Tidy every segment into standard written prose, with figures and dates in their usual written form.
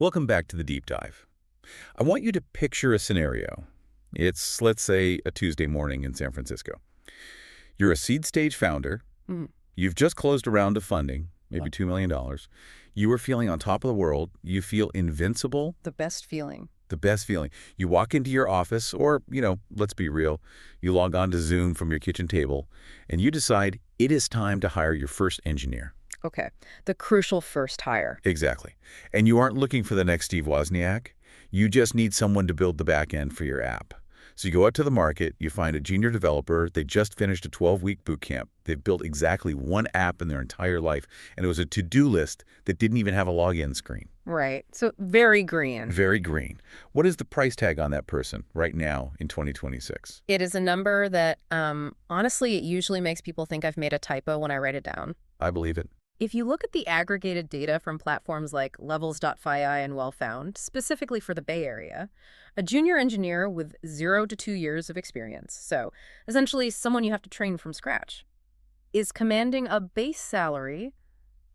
Welcome back to the deep dive. I want you to picture a scenario. It's, let's say, a Tuesday morning in San Francisco. You're a seed stage founder. Mm. You've just closed a round of funding, maybe $2 million. You are feeling on top of the world. You feel invincible. The best feeling. The best feeling. You walk into your office, or, let's be real, you log on to Zoom from your kitchen table, and you decide it is time to hire your first engineer. Okay. The crucial first hire. Exactly. And you aren't looking for the next Steve Wozniak. You just need someone to build the back end for your app. So you go out to the market, you find a junior developer. They just finished a 12-week boot camp. They've built exactly one app in their entire life, and it was a to-do list that didn't even have a login screen. Right. So very green. Very green. What is the price tag on that person right now in 2026? It is a number that, honestly, it usually makes people think I've made a typo when I write it down. I believe it. If you look at the aggregated data from platforms like levels.fi and WellFound, specifically for the Bay Area, a junior engineer with 0 to 2 years of experience, so essentially someone you have to train from scratch, is commanding a base salary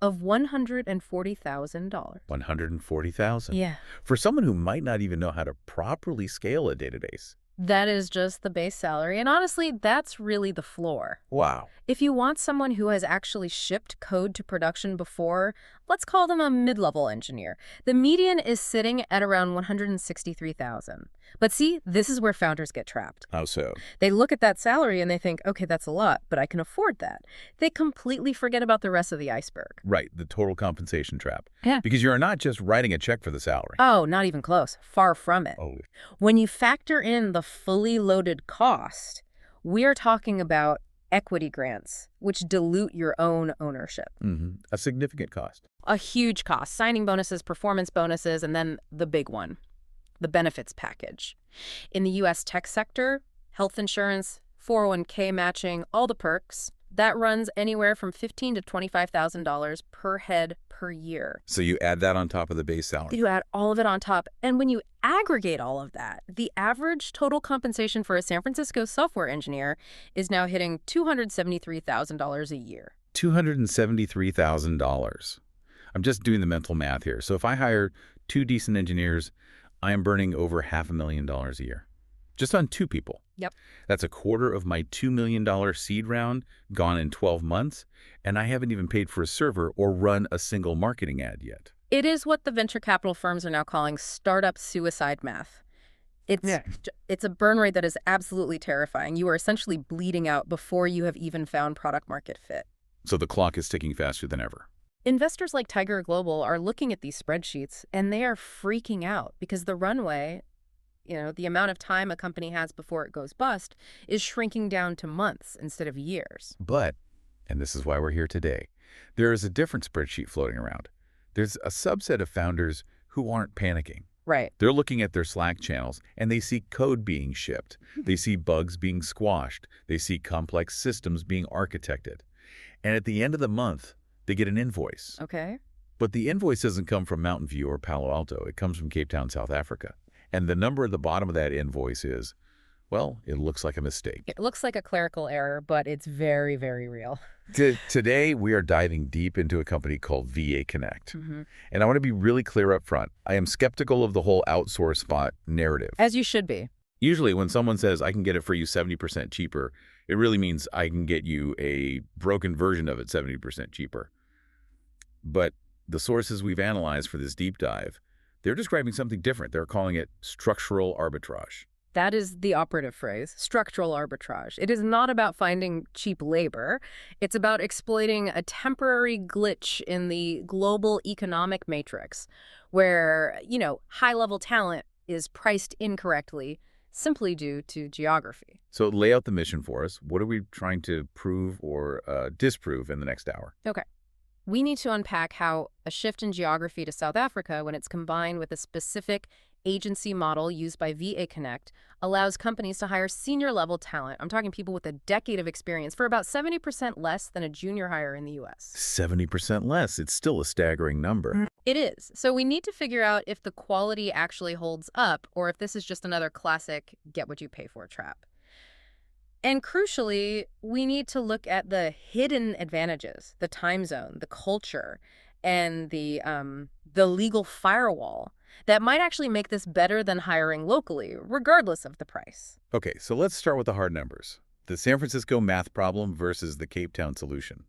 of $140,000. $140,000? Yeah. For someone who might not even know how to properly scale a database. That is just the base salary, and honestly, that's really the floor. Wow. If you want someone who has actually shipped code to production before, let's call them a mid-level engineer. The median is sitting at around $163,000. But see, this is where founders get trapped. How so? They look at that salary and they think, okay, that's a lot, but I can afford that. They completely forget about the rest of the iceberg. Right, the total compensation trap. Yeah. Because you're not just writing a check for the salary. Oh, not even close. Far from it. Oh. When you factor in the fully loaded cost, we are talking about equity grants, which dilute your own ownership. A significant cost. A huge cost. Signing bonuses, performance bonuses, and then the big one, the benefits package. In the U.S. tech sector, health insurance, 401k matching, all the perks, that runs anywhere from $15,000 to $25,000 per head per year. So you add that on top of the base salary. You add all of it on top. And when you aggregate all of that, the average total compensation for a San Francisco software engineer is now hitting $273,000 a year. $273,000. I'm just doing the mental math here. So if I hire 2 decent engineers, I am burning over $500,000 a year. Just on 2 people. Yep. That's a quarter of my $2 million seed round gone in 12 months, and I haven't even paid for a server or run a single marketing ad yet. It is what the venture capital firms are now calling startup suicide math. It's a burn rate that is absolutely terrifying. You are essentially bleeding out before you have even found product market fit. So the clock is ticking faster than ever. Investors like Tiger Global are looking at these spreadsheets, and they are freaking out because the runway, the amount of time a company has before it goes bust, is shrinking down to months instead of years. But, and this is why we're here today, there is a different spreadsheet floating around. There's a subset of founders who aren't panicking. Right. They're looking at their Slack channels, and they see code being shipped. They see bugs being squashed. They see complex systems being architected. And at the end of the month, they get an invoice. Okay. But the invoice doesn't come from Mountain View or Palo Alto. It comes from Cape Town, South Africa. And the number at the bottom of that invoice is, well, it looks like a mistake. It looks like a clerical error, but it's very, very real. Today, we are diving deep into a company called VAConnect. And I want to be really clear up front. I am skeptical of the whole outsource spot narrative. As you should be. Usually when someone says, I can get it for you 70% cheaper, it really means I can get you a broken version of it 70% cheaper. But the sources we've analyzed for this deep dive, they're describing something different. They're calling it structural arbitrage. That is the operative phrase, structural arbitrage. It is not about finding cheap labor. It's about exploiting a temporary glitch in the global economic matrix where, high-level talent is priced incorrectly simply due to geography. So lay out the mission for us. What are we trying to prove or disprove in the next hour? Okay. We need to unpack how a shift in geography to South Africa, when it's combined with a specific agency model used by VAConnect, allows companies to hire senior-level talent. I'm talking people with a decade of experience for about 70% less than a junior hire in the U.S. 70% less. It's still a staggering number. It is. So we need to figure out if the quality actually holds up or if this is just another classic get-what-you-pay-for trap. And crucially, we need to look at the hidden advantages, the time zone, the culture, and the legal firewall that might actually make this better than hiring locally, regardless of the price. Okay, so let's start with the hard numbers. The San Francisco math problem versus the Cape Town solution.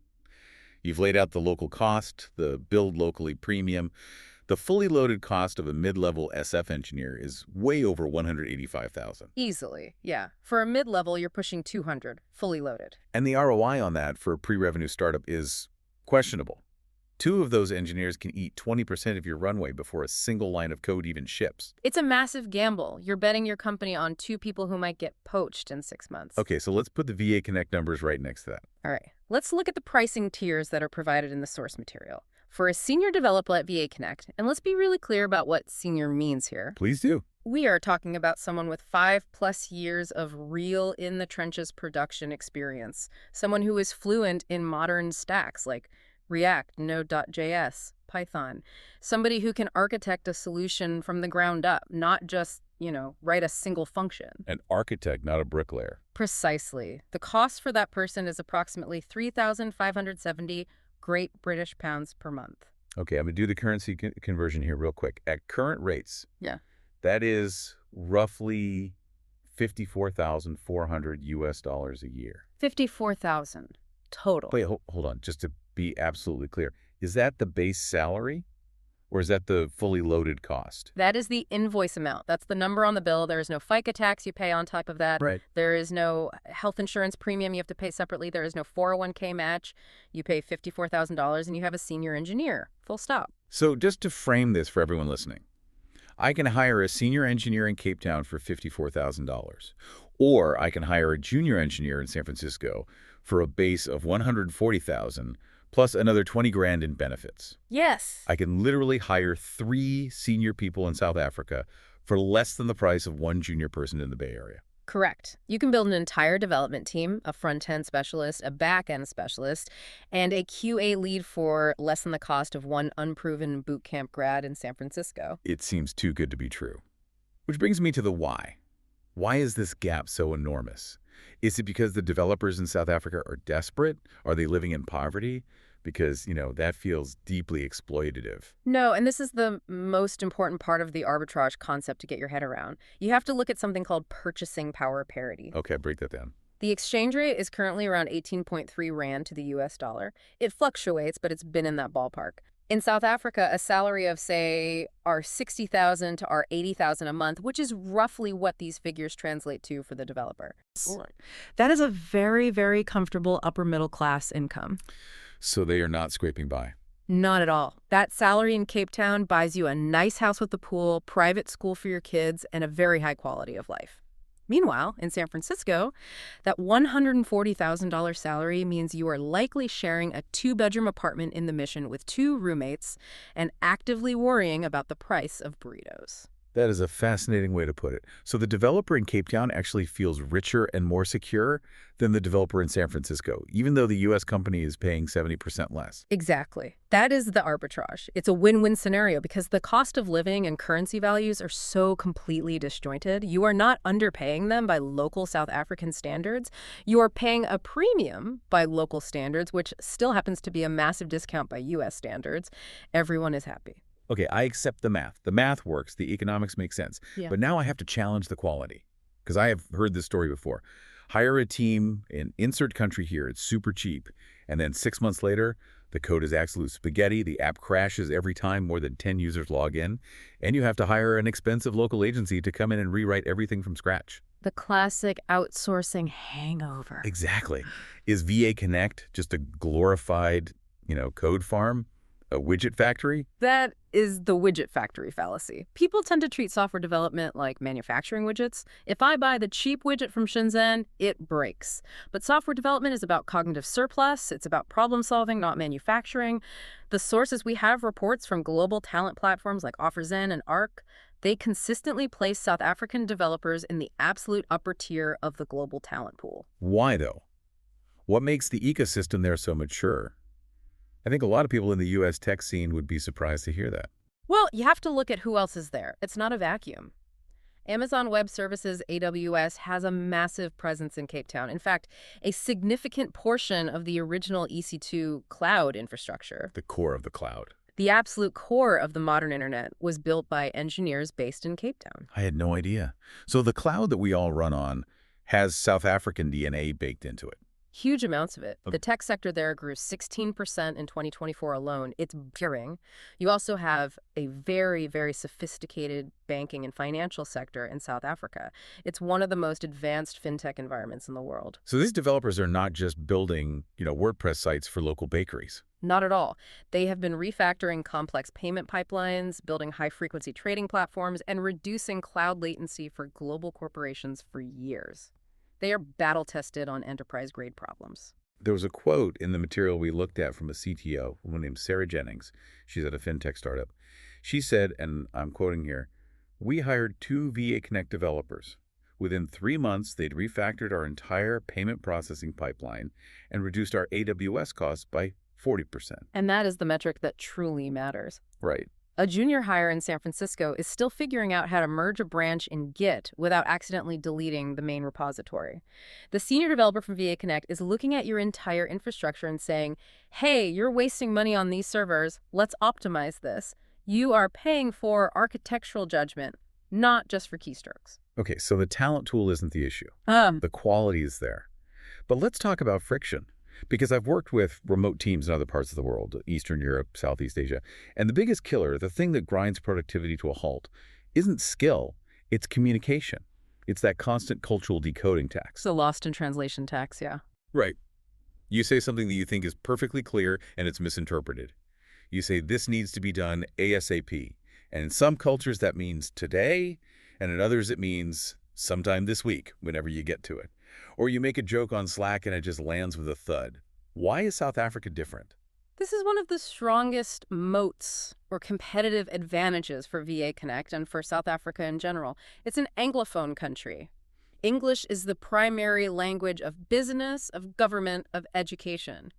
You've laid out the local cost, the build locally premium. The fully loaded cost of a mid-level SF engineer is way over $185,000. Easily, yeah. For a mid-level, you're pushing 200, fully loaded. And the ROI on that for a pre-revenue startup is questionable. Two of those engineers can eat 20% of your runway before a single line of code even ships. It's a massive gamble. You're betting your company on two people who might get poached in 6 months. Okay, so let's put the VAConnect numbers right next to that. All right, let's look at the pricing tiers that are provided in the source material. For a senior developer at VAConnect, and let's be really clear about what senior means here. Please do. We are talking about someone with 5+ years of real in-the-trenches production experience, someone who is fluent in modern stacks like React, Node.js, Python, somebody who can architect a solution from the ground up, not just, write a single function. An architect, not a bricklayer. Precisely. The cost for that person is approximately 3,570 Great British pounds per month. Okay, I'm going to do the currency conversion here real quick. At current rates, Yeah. that is roughly $54,400 US dollars a year. 54,000 total. Wait, hold on. Just to be absolutely clear, is that the base salary or is that the fully loaded cost? That is the invoice amount. That's the number on the bill. There is no FICA tax you pay on top of that. Right. There is no health insurance premium you have to pay separately. There is no 401k match. You pay $54,000 and you have a senior engineer. Full stop. So just to frame this for everyone listening, I can hire a senior engineer in Cape Town for $54,000, or I can hire a junior engineer in San Francisco for a base of $140,000 plus another 20 grand in benefits. Yes. I can literally hire 3 senior people in South Africa for less than the price of one junior person in the Bay Area. Correct. You can build an entire development team, a front-end specialist, a back-end specialist, and a QA lead for less than the cost of one unproven bootcamp grad in San Francisco. It seems too good to be true. Which brings me to the why. Why is this gap so enormous? Is it because the developers in South Africa are desperate? Are they living in poverty? Because, that feels deeply exploitative. No, and this is the most important part of the arbitrage concept to get your head around. You have to look at something called purchasing power parity. Okay, break that down. The exchange rate is currently around 18.3 Rand to the US dollar. It fluctuates, but it's been in that ballpark. In South Africa, a salary of, say, our 60,000 to our 80,000 a month, which is roughly what these figures translate to for the developer. Right. That is a very, very comfortable upper middle class income. So they are not scraping by. Not at all. That salary in Cape Town buys you a nice house with a pool, private school for your kids, and a very high quality of life. Meanwhile, in San Francisco, that $140,000 salary means you are likely sharing a 2-bedroom apartment in the Mission with 2 roommates and actively worrying about the price of burritos. That is a fascinating way to put it. So the developer in Cape Town actually feels richer and more secure than the developer in San Francisco, even though the U.S. company is paying 70% less. Exactly. That is the arbitrage. It's a win-win scenario because the cost of living and currency values are so completely disjointed. You are not underpaying them by local South African standards. You are paying a premium by local standards, which still happens to be a massive discount by U.S. standards. Everyone is happy. Okay, I accept the math. The math works. The economics make sense. Yeah. But now I have to challenge the quality because I have heard this story before. Hire a team in insert country here. It's super cheap. And then 6 months later, the code is absolute spaghetti. The app crashes every time more than 10 users log in. And you have to hire an expensive local agency to come in and rewrite everything from scratch. The classic outsourcing hangover. Exactly. Is VAConnect just a glorified, code farm? A widget factory? That is the widget factory fallacy. People tend to treat software development like manufacturing widgets. If I buy the cheap widget from Shenzhen, it breaks. But software development is about cognitive surplus. It's about problem solving, not manufacturing. The sources we have reports from global talent platforms like OfferZen and Arc. They consistently place South African developers in the absolute upper tier of the global talent pool. Why, though? What makes the ecosystem there so mature? I think a lot of people in the U.S. tech scene would be surprised to hear that. Well, you have to look at who else is there. It's not a vacuum. Amazon Web Services, AWS, has a massive presence in Cape Town. In fact, a significant portion of the original EC2 cloud infrastructure. The core of the cloud. The absolute core of the modern internet was built by engineers based in Cape Town. I had no idea. So the cloud that we all run on has South African DNA baked into it. Huge amounts of it. Okay. The tech sector there grew 16% in 2024 alone. It's booming. You also have a very, very sophisticated banking and financial sector in South Africa. It's one of the most advanced fintech environments in the world. So these developers are not just building, WordPress sites for local bakeries. Not at all. They have been refactoring complex payment pipelines, building high-frequency trading platforms, and reducing cloud latency for global corporations for years. They are battle-tested on enterprise-grade problems. There was a quote in the material we looked at from a CTO, a woman named Sarah Jennings. She's at a fintech startup. She said, and I'm quoting here, "We hired 2 VAConnect developers. Within 3 months, they'd refactored our entire payment processing pipeline and reduced our AWS costs by 40%. And that is the metric that truly matters. Right. A junior hire in San Francisco is still figuring out how to merge a branch in Git without accidentally deleting the main repository. The senior developer from VAConnect is looking at your entire infrastructure and saying, hey, you're wasting money on these servers. Let's optimize this. You are paying for architectural judgment, not just for keystrokes. Okay, so the talent tool isn't the issue. The quality is there. But let's talk about friction. Because I've worked with remote teams in other parts of the world, Eastern Europe, Southeast Asia, and the biggest killer, the thing that grinds productivity to a halt, isn't skill, it's communication. It's that constant cultural decoding tax. So lost in translation tax, yeah. Right. You say something that you think is perfectly clear and it's misinterpreted. You say this needs to be done ASAP. And in some cultures that means today, and in others it means sometime this week, whenever you get to it. Or you make a joke on Slack and it just lands with a thud. Why is South Africa different? This is one of the strongest moats or competitive advantages for VAConnect and for South Africa in general. It's an Anglophone country. English is the primary language of business, of government, of education.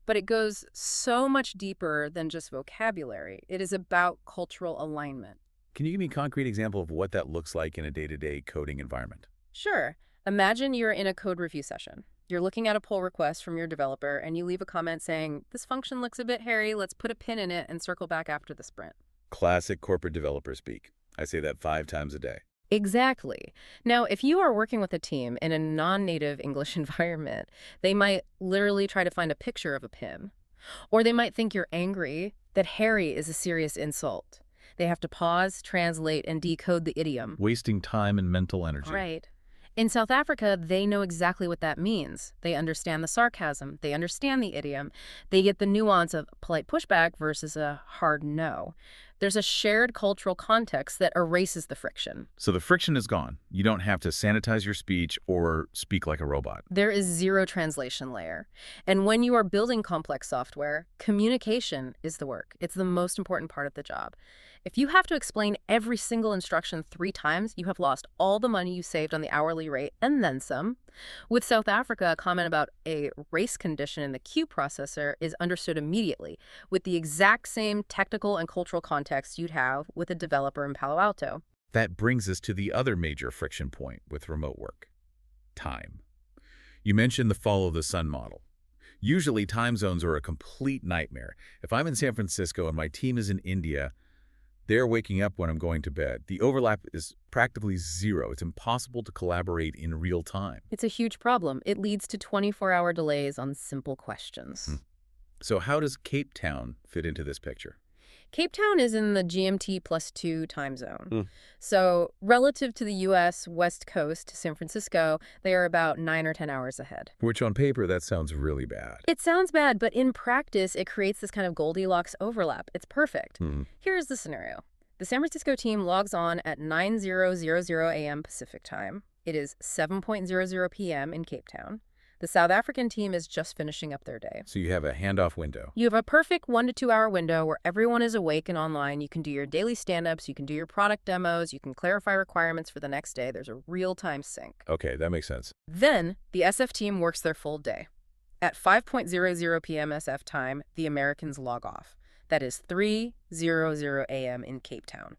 But it goes so much deeper than just vocabulary. It is about cultural alignment. Can you give me a concrete example of what that looks like in a day-to-day coding environment? Sure. Imagine you're in a code review session. You're looking at a pull request from your developer, and you leave a comment saying, this function looks a bit hairy, let's put a pin in it and circle back after the sprint. Classic corporate developer speak. I say that 5 times a day. Exactly. Now, if you are working with a team in a non-native English environment, they might literally try to find a picture of a pin. Or they might think you're angry that hairy is a serious insult. They have to pause, translate, and decode the idiom. Wasting time and mental energy. Right. In South Africa, they know exactly what that means. They understand the sarcasm. They understand the idiom. They get the nuance of polite pushback versus a hard no. There's a shared cultural context that erases the friction. So the friction is gone. You don't have to sanitize your speech or speak like a robot. There is zero translation layer. And when you are building complex software, communication is the work. It's the most important part of the job. If you have to explain every single instruction 3 times, you have lost all the money you saved on the hourly rate and then some. With South Africa, a comment about a race condition in the queue processor is understood immediately, with the exact same technical and cultural context you'd have with a developer in Palo Alto. That brings us to the other major friction point with remote work: time. You mentioned the follow the sun model. Usually time zones are a complete nightmare. If I'm in San Francisco and my team is in India, they're waking up when I'm going to bed. The overlap is practically zero. It's impossible to collaborate in real time. It's a huge problem. It leads to 24-hour delays on simple questions. So how does Cape Town fit into this picture? Cape Town is in the GMT+2 time zone. So relative to the U.S. West Coast, San Francisco, they are about 9 or 10 hours ahead. Which on paper, that sounds really bad. It sounds bad, but in practice, it creates this kind of Goldilocks overlap. It's perfect. Here's the scenario. The San Francisco team logs on at 9:00 a.m. Pacific time. It is 7:00 p.m. in Cape Town. The South African team is just finishing up their day. So you have a handoff window. You have a perfect 1 to 2 hour window where everyone is awake and online. You can do your daily stand-ups, you can do your product demos, you can clarify requirements for the next day. There's a real-time sync. Okay, that makes sense. Then, the SF team works their full day. At 5:00 p.m. SF time, the Americans log off. That is 3:00 a.m. in Cape Town.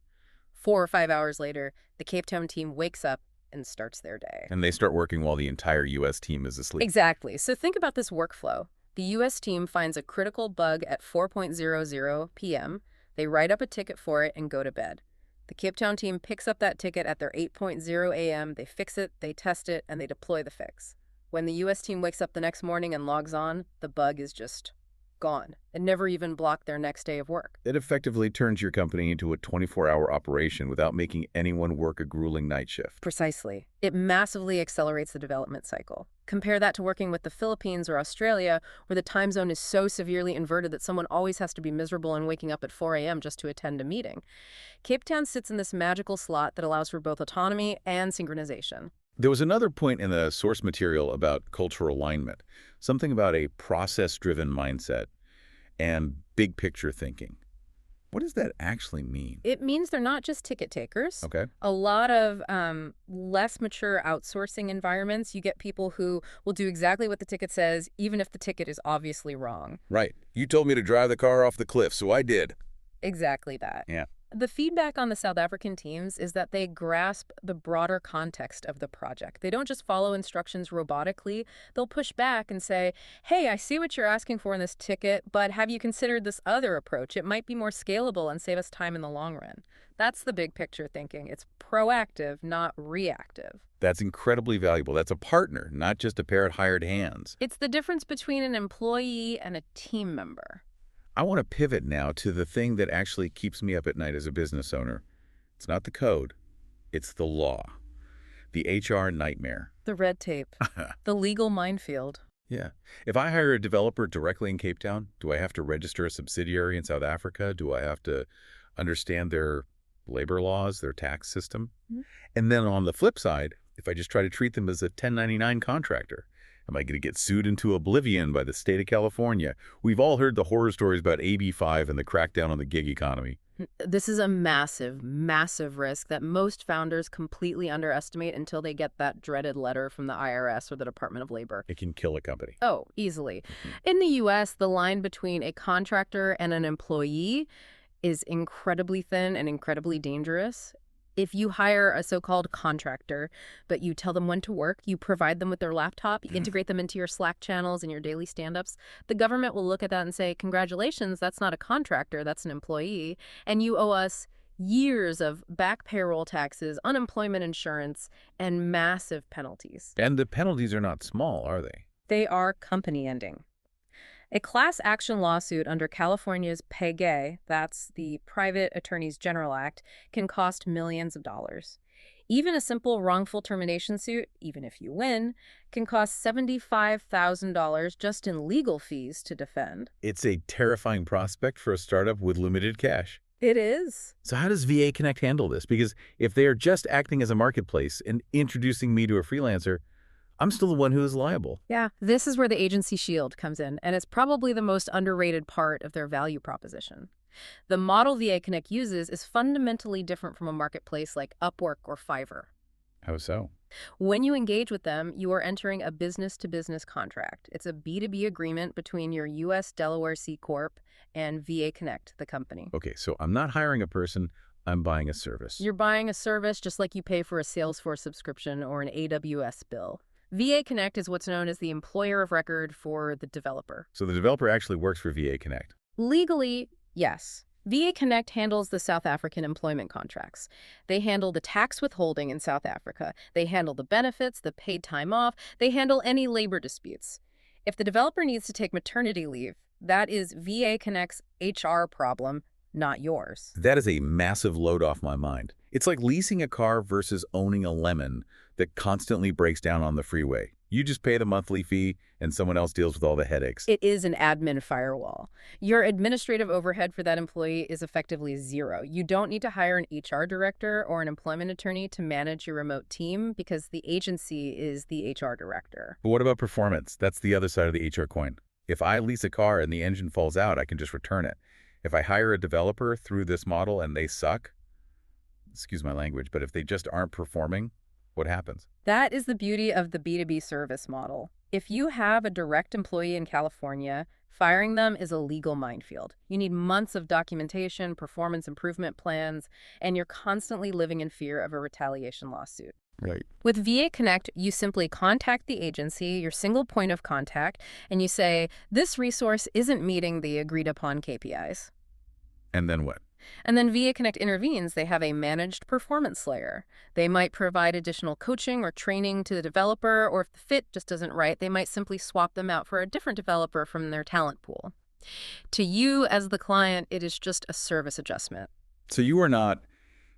4 or 5 hours later, the Cape Town team wakes up and starts their day. And they start working while the entire U.S. team is asleep. Exactly. So think about this workflow. The U.S. team finds a critical bug at 4:00 p.m. They write up a ticket for it and go to bed. The Cape Town team picks up that ticket at their 8:00 a.m. They fix it, they test it, and they deploy the fix. When the U.S. team wakes up the next morning and logs on, the bug is just gone. It never even blocked their next day of work. It effectively turns your company into a 24-hour operation without making anyone work a grueling night shift. Precisely. It massively accelerates the development cycle. Compare that to working with the Philippines or Australia, where the time zone is so severely inverted that someone always has to be miserable and waking up at 4 a.m. just to attend a meeting. Cape Town sits in this magical slot that allows for both autonomy and synchronization. There was another point in the source material about cultural alignment, something about a process-driven mindset and big picture thinking. What does that actually mean? It means they're not just ticket takers. Okay. A lot of less mature outsourcing environments, you get people who will do exactly what the ticket says, even if the ticket is obviously wrong. Right. You told me to drive the car off the cliff, so I did. Exactly that. Yeah. The feedback on the South African teams is that they grasp the broader context of the project. They don't just follow instructions robotically. They'll push back and say, hey, I see what you're asking for in this ticket, but have you considered this other approach? It might be more scalable and save us time in the long run. That's the big picture thinking. It's proactive, not reactive. That's incredibly valuable. That's a partner, not just a pair of hired hands. It's the difference between an employee and a team member. I want to pivot now to the thing that actually keeps me up at night as a business owner. It's not the code, it's the law. The HR nightmare. The red tape. The legal minefield. Yeah. If I hire a developer directly in Cape Town, do I have to register a subsidiary in South Africa? Do I have to understand their labor laws, their tax system? Mm-hmm. And then on the flip side, if I just try to treat them as a 1099 contractor, am I going to get sued into oblivion by the state of California? We've all heard the horror stories about AB5 and the crackdown on the gig economy. This is a massive, massive risk that most founders completely underestimate until they get that dreaded letter from the IRS or the Department of Labor. It can kill a company. Oh, easily. In the U.S., the line between a contractor and an employee is incredibly thin and incredibly dangerous. If you hire a so-called contractor, but you tell them when to work, you provide them with their laptop, you integrate them into your Slack channels and your daily stand-ups, the government will look at that and say, congratulations, that's not a contractor, that's an employee, and you owe us years of back payroll taxes, unemployment insurance, and massive penalties. And the penalties are not small, are they? They are company ending. A class action lawsuit under California's PAYG, that's the Private Attorneys General Act, can cost millions of dollars. Even a simple wrongful termination suit, even if you win, can cost $75,000 just in legal fees to defend. It's a terrifying prospect for a startup with limited cash. It is. So how does VAConnect handle this? Because if they are just acting as a marketplace and introducing me to a freelancer, I'm still the one who is liable. Yeah, this is where the agency shield comes in, and it's probably the most underrated part of their value proposition. The model VAConnect uses is fundamentally different from a marketplace like Upwork or Fiverr. How so? When you engage with them, you are entering a business-to-business contract. It's a B2B agreement between your U.S. Delaware C Corp and VAConnect, the company. Okay, so I'm not hiring a person, I'm buying a service. You're buying a service just like you pay for a Salesforce subscription or an AWS bill. VAConnect is what's known as the employer of record for the developer. So the developer actually works for VAConnect. Legally, yes. VAConnect handles the South African employment contracts. They handle the tax withholding in South Africa. They handle the benefits, the paid time off. They handle any labor disputes. If the developer needs to take maternity leave, that is VAConnect's HR problem, not yours. That is a massive load off my mind. It's like leasing a car versus owning a lemon that constantly breaks down on the freeway. You just pay the monthly fee and someone else deals with all the headaches. It is an admin firewall. Your administrative overhead for that employee is effectively zero. You don't need to hire an HR director or an employment attorney to manage your remote team because the agency is the HR director. But what about performance? That's the other side of the HR coin. If I lease a car and the engine falls out, I can just return it. If I hire a developer through this model and they suck, excuse my language, but if they just aren't performing, what happens? That is the beauty of the B2B service model. If you have a direct employee in California, firing them is a legal minefield. You need months of documentation, performance improvement plans, and you're constantly living in fear of a retaliation lawsuit. Right. With VAConnect, you simply contact the agency, your single point of contact, and you say, this resource isn't meeting the agreed upon KPIs. And then what? And then VAConnect intervenes. They have a managed performance layer. They might provide additional coaching or training to the developer, or if the fit just isn't right, they might simply swap them out for a different developer from their talent pool. To you as the client, it is just a service adjustment. So you are not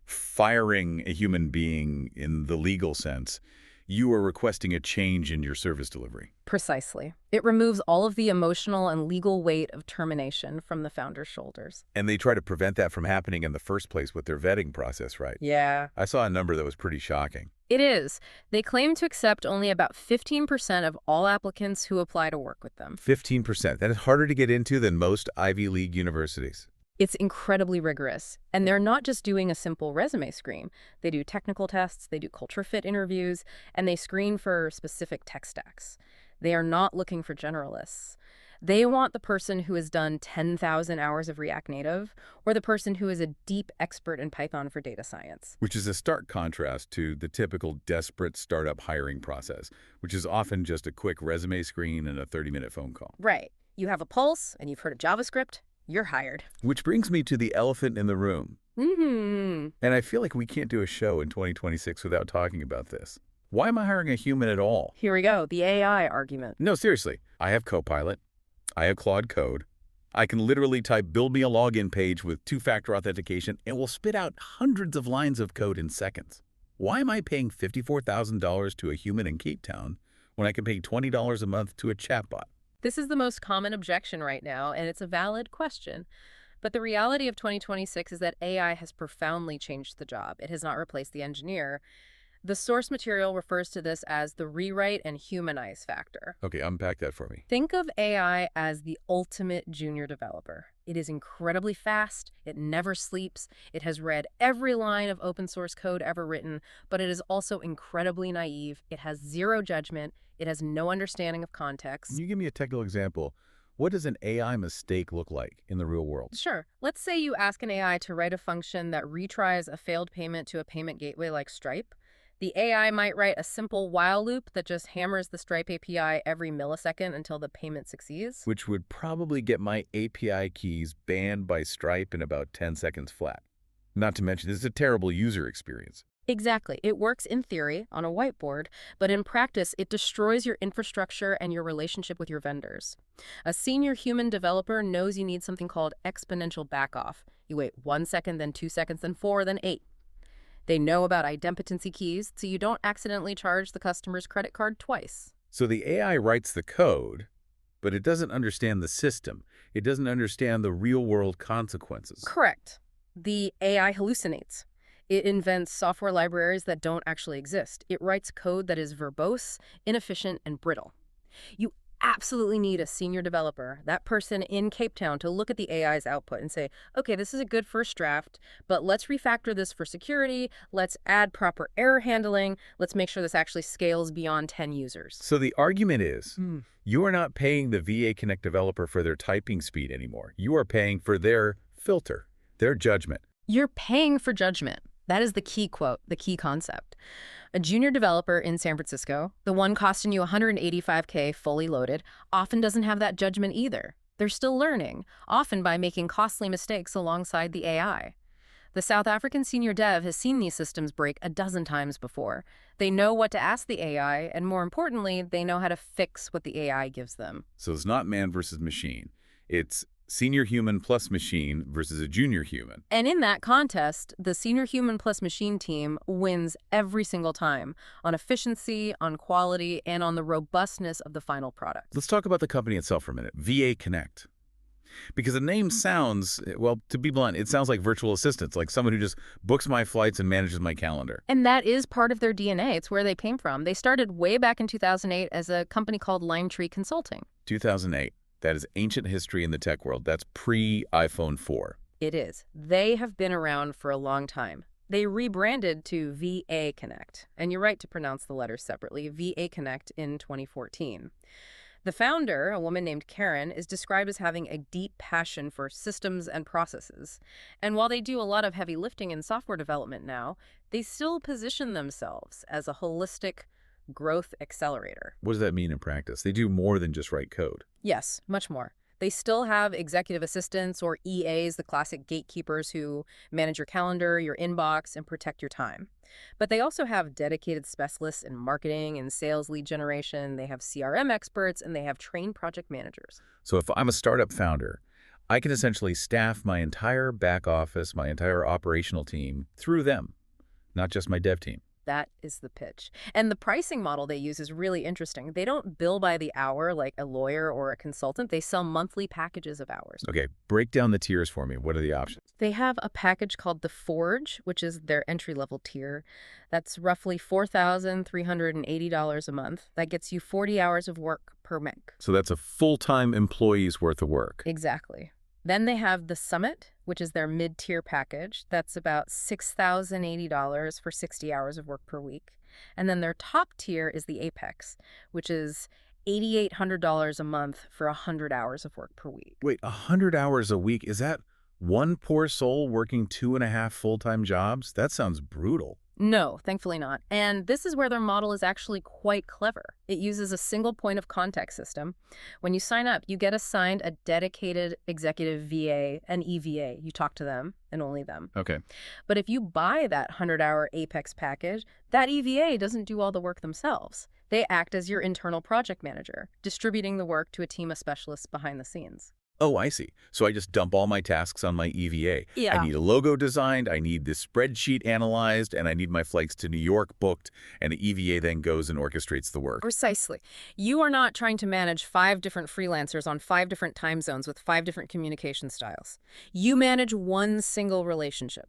firing a human being in the legal sense. You are requesting a change in your service delivery. Precisely. It removes all of the emotional and legal weight of termination from the founder's shoulders. And they try to prevent that from happening in the first place with their vetting process, right? Yeah. I saw a number that was pretty shocking. It is. They claim to accept only about 15% of all applicants who apply to work with them. 15%. That is harder to get into than most Ivy League universities. It's incredibly rigorous. And they're not just doing a simple resume screen. They do technical tests, they do culture fit interviews, and they screen for specific tech stacks. They are not looking for generalists. They want the person who has done 10,000 hours of React Native or the person who is a deep expert in Python for data science. Which is a stark contrast to the typical desperate startup hiring process, which is often just a quick resume screen and a 30-minute phone call. Right. You have a pulse and you've heard of JavaScript, you're hired. Which brings me to the elephant in the room. Mm-hmm. And I feel like we can't do a show in 2026 without talking about this. Why am I hiring a human at all? Here we go, the AI argument. No, seriously. I have Copilot. I have Claude Code. I can literally type build me a login page with two-factor authentication and will spit out hundreds of lines of code in seconds. Why am I paying $54,000 to a human in Cape Town when I can pay $20 a month to a chatbot? This is the most common objection right now, and it's a valid question. But the reality of 2026 is that AI has profoundly changed the job. It has not replaced the engineer. The source material refers to this as the rewrite and humanize factor. Okay, unpack that for me. Think of AI as the ultimate junior developer. It is incredibly fast, it never sleeps, it has read every line of open source code ever written, but it is also incredibly naive, it has zero judgment, it has no understanding of context. Can you give me a technical example? What does an AI mistake look like in the real world? Sure. Let's say you ask an AI to write a function that retries a failed payment to a payment gateway like Stripe. The AI might write a simple while loop that just hammers the Stripe API every millisecond until the payment succeeds. Which would probably get my API keys banned by Stripe in about 10 seconds flat. Not to mention, this is a terrible user experience. Exactly. It works in theory on a whiteboard, but in practice, it destroys your infrastructure and your relationship with your vendors. A senior human developer knows you need something called exponential backoff. You wait 1 second, then 2 seconds, then 4, then 8. They know about idempotency keys, so you don't accidentally charge the customer's credit card twice. So the AI writes the code, but it doesn't understand the system. It doesn't understand the real-world consequences. Correct. The AI hallucinates. It invents software libraries that don't actually exist. It writes code that is verbose, inefficient, and brittle. You absolutely need a senior developer, that person in Cape Town, to look at the AI's output and say, okay, this is a good first draft, but let's refactor this for security, let's add proper error handling, let's make sure this actually scales beyond 10 users. So the argument is, you are not paying the VAConnect developer for their typing speed anymore. You are paying for their filter, their judgment. You're paying for judgment. That is the key quote, the key concept. A junior developer in San Francisco, the one costing you $185K fully loaded, often doesn't have that judgment either. They're still learning, often by making costly mistakes alongside the AI. The South African senior dev has seen these systems break a dozen times before. They know what to ask the AI, and more importantly, they know how to fix what the AI gives them. So it's not man versus machine. It's senior human plus machine versus a junior human. And in that contest, the senior human plus machine team wins every single time on efficiency, on quality, and on the robustness of the final product. Let's talk about the company itself for a minute, VAConnect. Because the name sounds, well, to be blunt, it sounds like virtual assistants, like someone who just books my flights and manages my calendar. And that is part of their DNA. It's where they came from. They started way back in 2008 as a company called Limetree Consulting. 2008. That is ancient history in the tech world. That's pre-iPhone 4. It is. They have been around for a long time. They rebranded to VAConnect. And you're right to pronounce the letters separately, VAConnect in 2014. The founder, a woman named Karen, is described as having a deep passion for systems and processes. And while they do a lot of heavy lifting in software development now, they still position themselves as a holistic growth accelerator. What does that mean in practice? They do more than just write code. Yes, much more. They still have executive assistants or EAs, the classic gatekeepers who manage your calendar, your inbox, and protect your time. But they also have dedicated specialists in marketing and sales lead generation. They have CRM experts, and they have trained project managers. So if I'm a startup founder, I can essentially staff my entire back office, my entire operational team through them, not just my dev team. That is the pitch. And the pricing model they use is really interesting. They don't bill by the hour like a lawyer or a consultant. They sell monthly packages of hours. Okay, break down the tiers for me. What are the options? They have a package called the Forge, which is their entry-level tier. That's roughly $4,380 a month. That gets you 40 hours of work per meg. So that's a full-time employee's worth of work. Exactly. Then they have the Summit, which is their mid-tier package. That's about $6,080 for 60 hours of work per week. And then their top tier is the Apex, which is $8,800 a month for 100 hours of work per week. Wait, 100 hours a week? Is that one poor soul working 2.5 full-time jobs? That sounds brutal. No, thankfully not. And this is where their model is actually quite clever. It uses a single point of contact system. When you sign up, you get assigned a dedicated executive VA, an EVA. You talk to them and only them. Okay. But if you buy that 100-hour Apex package, that EVA doesn't do all the work themselves. They act as your internal project manager, distributing the work to a team of specialists behind the scenes. Oh, I see. So I just dump all my tasks on my EVA. Yeah. I need a logo designed, I need this spreadsheet analyzed, and I need my flights to New York booked, and the EVA then goes and orchestrates the work. Precisely. You are not trying to manage 5 different freelancers on 5 different time zones with 5 different communication styles. You manage one single relationship.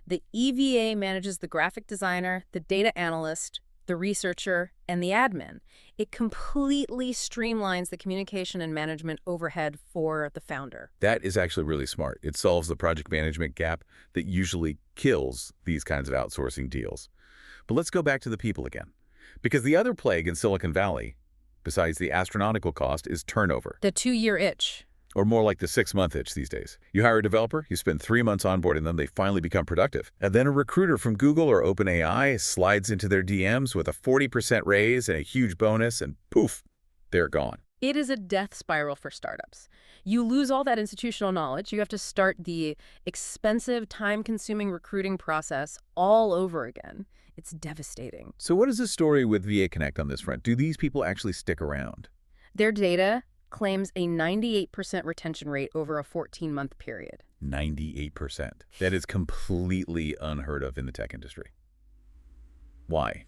The EVA manages the graphic designer, the data analyst, the researcher, and the admin. It completely streamlines the communication and management overhead for the founder. That is actually really smart. It solves the project management gap that usually kills these kinds of outsourcing deals. But let's go back to the people again. Because the other plague in Silicon Valley, besides the astronomical cost, is turnover. The 2-year itch. Or more like the 6-month itch these days. You hire a developer, you spend 3 months onboarding them, they finally become productive. And then a recruiter from Google or OpenAI slides into their DMs with a 40% raise and a huge bonus, and poof, they're gone. It is a death spiral for startups. You lose all that institutional knowledge. You have to start the expensive, time-consuming recruiting process all over again. It's devastating. So what is the story with VAConnect on this front? Do these people actually stick around? Their data claims a 98% retention rate over a 14-month period. 98%. That is completely unheard of in the tech industry. Why?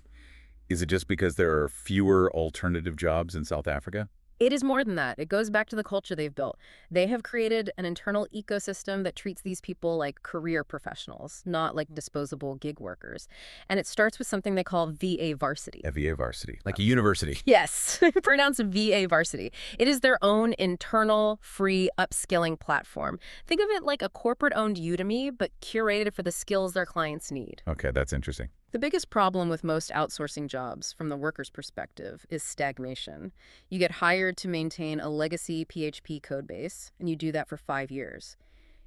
Is it just because there are fewer alternative jobs in South Africa? It is more than that. It goes back to the culture they've built. They have created an internal ecosystem that treats these people like career professionals, not like disposable gig workers. And it starts with something they call VA Varsity. A VA Varsity, like a university. Yes, pronounced VA Varsity. It is their own internal, free upskilling platform. Think of it like a corporate-owned Udemy, but curated for the skills their clients need. Okay, that's interesting. The biggest problem with most outsourcing jobs, from the worker's perspective, is stagnation. You get hired to maintain a legacy PHP codebase, and you do that for 5 years.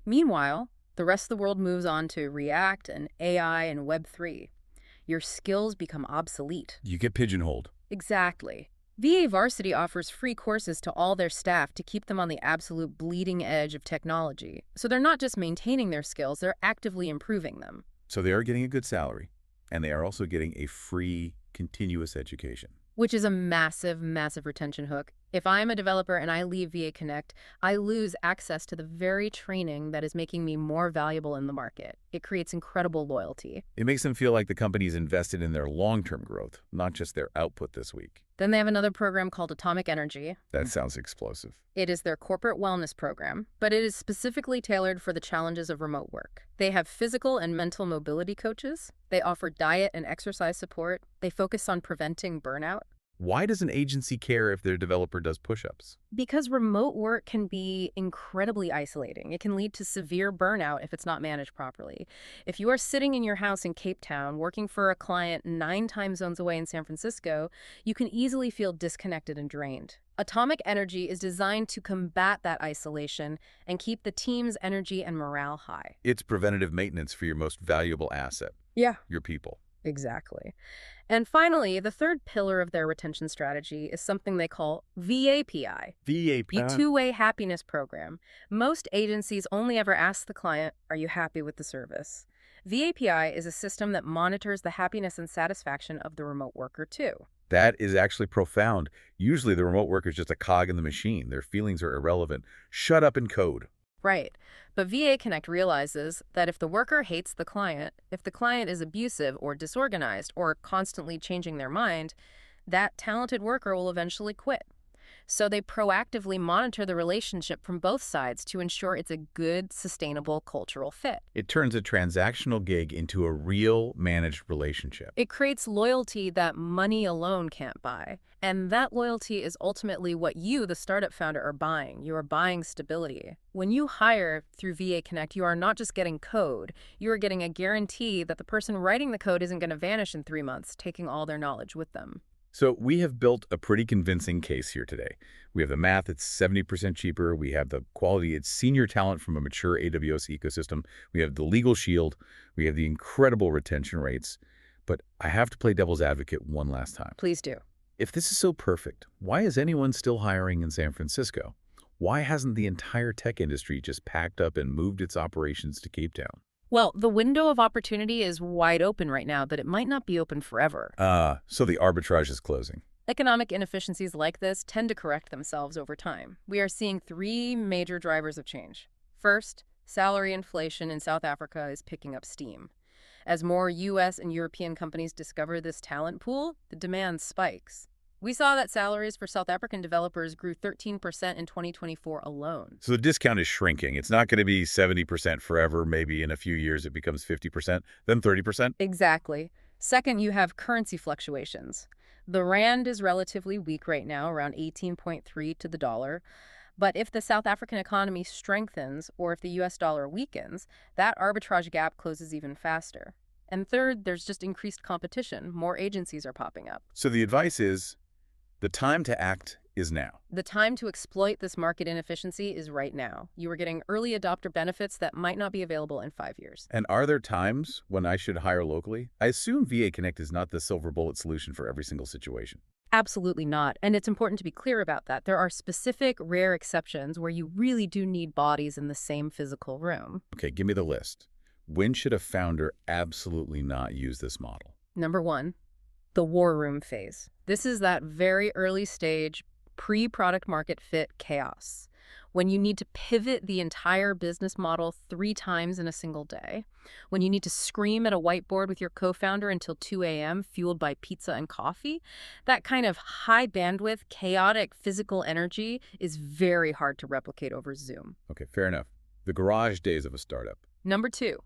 Meanwhile, the rest of the world moves on to React and AI and Web3. Your skills become obsolete. You get pigeonholed. Exactly. VA Varsity offers free courses to all their staff to keep them on the absolute bleeding edge of technology. So they're not just maintaining their skills, they're actively improving them. So they are getting a good salary, and they are also getting a free, continuous education. Which is a massive, massive retention hook. If I'm a developer and I leave VAConnect, I lose access to the very training that is making me more valuable in the market. It creates incredible loyalty. It makes them feel like the company's invested in their long-term growth, not just their output this week. Then they have another program called Atomic Energy. That sounds explosive. It is their corporate wellness program, but it is specifically tailored for the challenges of remote work. They have physical and mental mobility coaches. They offer diet and exercise support. They focus on preventing burnout. Why does an agency care if their developer does push-ups? Because remote work can be incredibly isolating. It can lead to severe burnout if it's not managed properly. If you are sitting in your house in Cape Town working for a client 9 time zones away in San Francisco, you can easily feel disconnected and drained. Atomic Energy is designed to combat that isolation and keep the team's energy and morale high. It's preventative maintenance for your most valuable asset, Yeah. your people. Exactly. And finally, the third pillar of their retention strategy is something they call VAPI, the two-way happiness program. Most agencies only ever ask the client, are you happy with the service? VAPI is a system that monitors the happiness and satisfaction of the remote worker too. That is actually profound. Usually the remote worker is just a cog in the machine. Their feelings are irrelevant. Shut up and code. Right. But VAConnect realizes that if the worker hates the client, if the client is abusive or disorganized or constantly changing their mind, that talented worker will eventually quit. So they proactively monitor the relationship from both sides to ensure it's a good, sustainable cultural fit. It turns a transactional gig into a real managed relationship. It creates loyalty that money alone can't buy. And that loyalty is ultimately what you, the startup founder, are buying. You are buying stability. When you hire through VAConnect, you are not just getting code. You are getting a guarantee that the person writing the code isn't going to vanish in 3 months, taking all their knowledge with them. So we have built a pretty convincing case here today. We have the math, it's 70% cheaper. We have the quality, it's senior talent from a mature AWS ecosystem. We have the legal shield. We have the incredible retention rates. But I have to play devil's advocate one last time. Please do. If this is so perfect, why is anyone still hiring in San Francisco? Why hasn't the entire tech industry just packed up and moved its operations to Cape Town? Well, the window of opportunity is wide open right now, but it might not be open forever. So the arbitrage is closing. Economic inefficiencies like this tend to correct themselves over time. We are seeing 3 major drivers of change. First, salary inflation in South Africa is picking up steam. As more U.S. and European companies discover this talent pool, the demand spikes. We saw that salaries for South African developers grew 13% in 2024 alone. So the discount is shrinking. It's not going to be 70% forever. Maybe in a few years it becomes 50%, then 30%. Exactly. Second, you have currency fluctuations. The rand is relatively weak right now, around 18.3 to the dollar. But if the South African economy strengthens or if the U.S. dollar weakens, that arbitrage gap closes even faster. And third, there's just increased competition. More agencies are popping up. So the advice is, the time to act is now. The time to exploit this market inefficiency is right now. You are getting early adopter benefits that might not be available in 5 years. And are there times when I should hire locally? I assume VAConnect is not the silver bullet solution for every single situation. Absolutely not. And it's important to be clear about that. There are specific, rare exceptions where you really do need bodies in the same physical room. Okay, give me the list. When should a founder absolutely not use this model? Number 1, the war room phase. This is that very early stage, pre-product market fit chaos, when you need to pivot the entire business model 3 times in a single day, when you need to scream at a whiteboard with your co-founder until 2 a.m. fueled by pizza and coffee. That kind of high bandwidth, chaotic physical energy is very hard to replicate over Zoom. Okay, fair enough. The garage days of a startup. Number 2,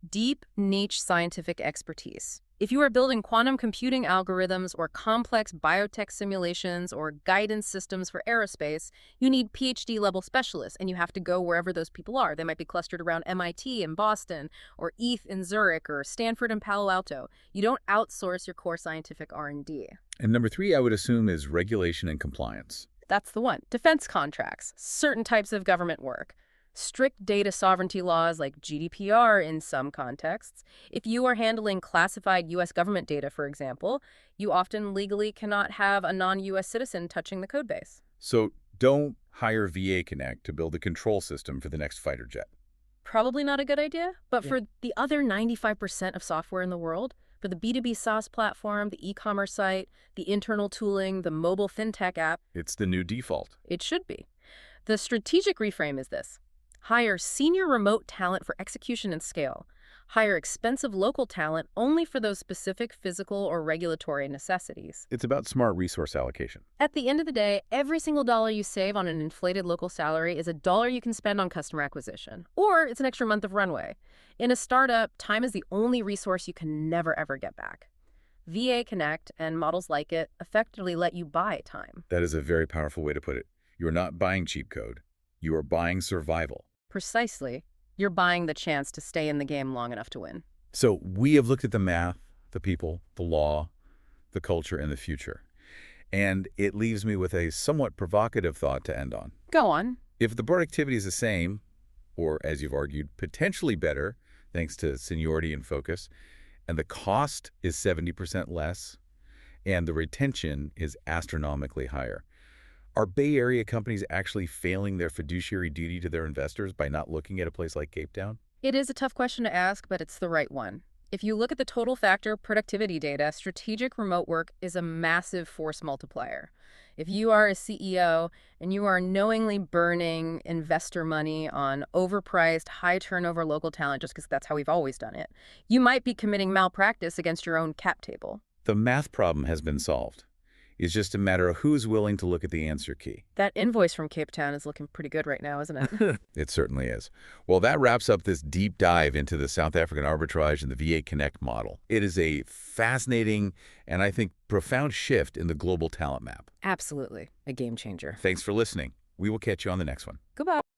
deep niche scientific expertise. If you are building quantum computing algorithms or complex biotech simulations or guidance systems for aerospace, you need PhD-level specialists, and you have to go wherever those people are. They might be clustered around MIT in Boston, or ETH in Zurich, or Stanford in Palo Alto. You don't outsource your core scientific R&D. And number 3, I would assume, is regulation and compliance. That's the one. Defense contracts, certain types of government work. Strict data sovereignty laws like GDPR in some contexts. If you are handling classified U.S. government data, for example, you often legally cannot have a non-U.S. citizen touching the codebase. So don't hire VAConnect to build a control system for the next fighter jet. Probably not a good idea, but for the other 95% of software in the world, for the B2B SaaS platform, the e-commerce site, the internal tooling, the mobile fintech app, It's the new default. it should be. The strategic reframe is this. Hire senior remote talent for execution and scale. Hire expensive local talent only for those specific physical or regulatory necessities. It's about smart resource allocation. At the end of the day, every single dollar you save on an inflated local salary is a dollar you can spend on customer acquisition. Or it's an extra month of runway. In a startup, time is the only resource you can never, ever get back. VAConnect and models like it effectively let you buy time. That is a very powerful way to put it. You are not buying cheap code. You are buying survival. Precisely. You're buying the chance to stay in the game long enough to win. So we have looked at the math, the people, the law, the culture, and the future. And it leaves me with a somewhat provocative thought to end on. Go on. If the productivity is the same, or as you've argued, potentially better, thanks to seniority and focus, and the cost is 70% less, and the retention is astronomically higher, are Bay Area companies actually failing their fiduciary duty to their investors by not looking at a place like Cape Town? It is a tough question to ask, but it's the right one. If you look at the total factor productivity data, strategic remote work is a massive force multiplier. If you are a CEO and you are knowingly burning investor money on overpriced, high-turnover local talent just because that's how we've always done it, you might be committing malpractice against your own cap table. The math problem has been solved. It's just a matter of who's willing to look at the answer key. That invoice from Cape Town is looking pretty good right now, isn't it? It certainly is. Well, that wraps up this deep dive into the South African arbitrage and the VAConnect model. It is a fascinating and I think profound shift in the global talent map. Absolutely. A game changer. Thanks for listening. We will catch you on the next one. Goodbye.